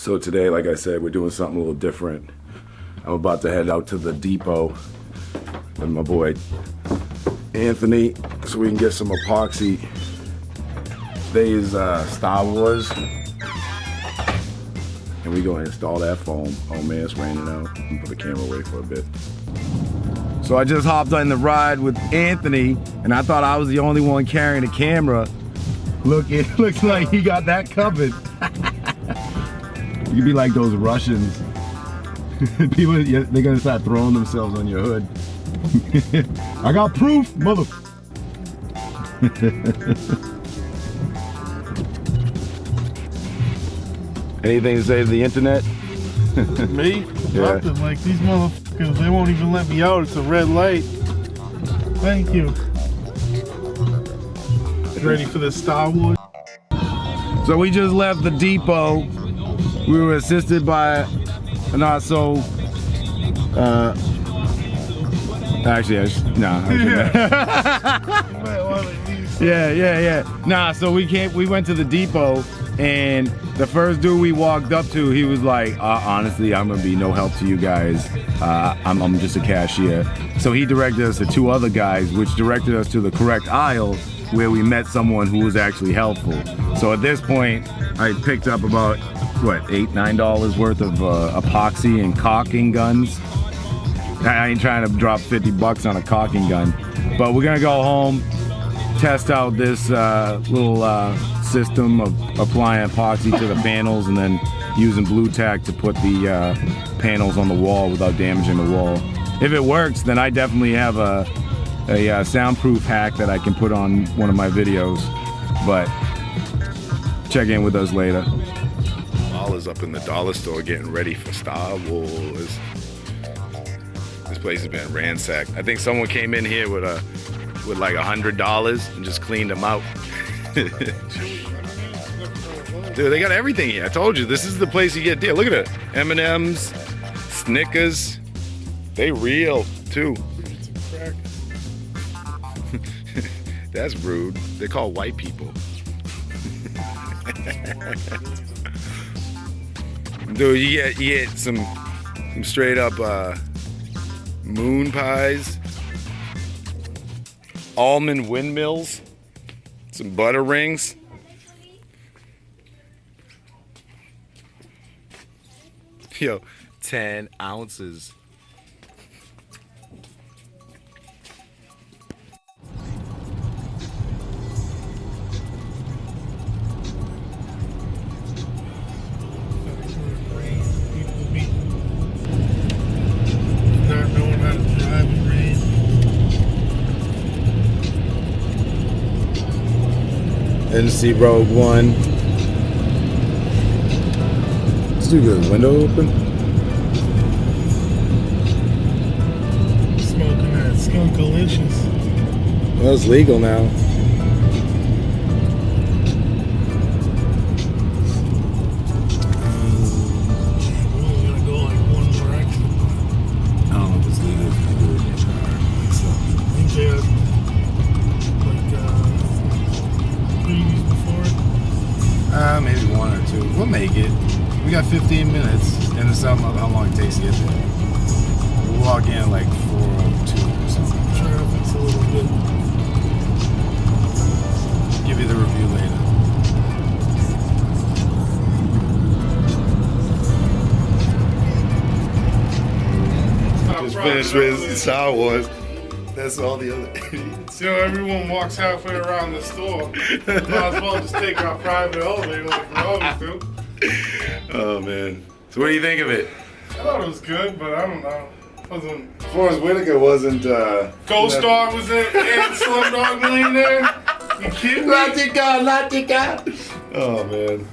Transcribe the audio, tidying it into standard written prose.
So today, like I said, we're doing something a little different. I'm about to head out to the depot with my boy Anthony so we can get some epoxy. Today is Star Wars. And we gonna install that foam. Oh man, it's raining out. I'm gonna put the camera away for a bit. So I just hopped on the ride with Anthony and I thought I was the only one carrying the camera. Look, it looks like he got that covered. You could be like those Russians. People, they're gonna start throwing themselves on your hood. I got proof, mother. Anything to say to the internet? Me? Yeah. Nothing. Like these motherfuckers, they won't even let me out. It's a red light. Thank you. Ready for the Star Wars? So we just left the depot. We were assisted by a not so, actually, nah. Yeah. Nah, so we went to the depot and the first dude we walked up to, he was like, honestly, I'm gonna be no help to you guys. I'm just a cashier. So he directed us to two other guys, which directed us to the correct aisle where we met someone who was actually helpful. So at this point, I picked up about, what, $8, $9 worth of epoxy and caulking guns. I ain't trying to drop 50 bucks on a caulking gun. But we're gonna go home, test out this little system of applying epoxy to the panels and then using blue tack to put the panels on the wall without damaging the wall. If it works, then I definitely have a soundproof hack that I can put on one of my videos, but check in with us later. Lala's up in the dollar store getting ready for Star Wars. This place has been ransacked. I think someone came in here with like $100 and just cleaned them out. Dude, they got everything here. I told you, this is the place you get deal. Look at it. M&M's, Snickers. They real too. That's rude. They call white people. Dude, you get some straight up moon pies, almond windmills, some butter rings. Yo, 10 ounces. Didn't see Rogue One. Let's do the window open. Smoking that Skunkalicious. Well, it's legal now. We're only gonna go like one more extra. I don't know if it's legal if you do it in your car. I think so. I think they had previews before. Maybe one or two. We'll make it. We got 15 minutes, and it's how long it takes to get there. We'll log in like 4:02 or something. Traffic's a little bit. Give you the review later. Just finished with Star Wars. That's all the other idiots. So everyone walks halfway around the store. Might as well just take our private elevator like we always do. Oh man. So what do you think of it? I thought it was good, but I don't know. Wasn't. Forrest Whitaker wasn't Ghost Star was in and Slumdog Millionaire. You kidding me? Latika. Oh man.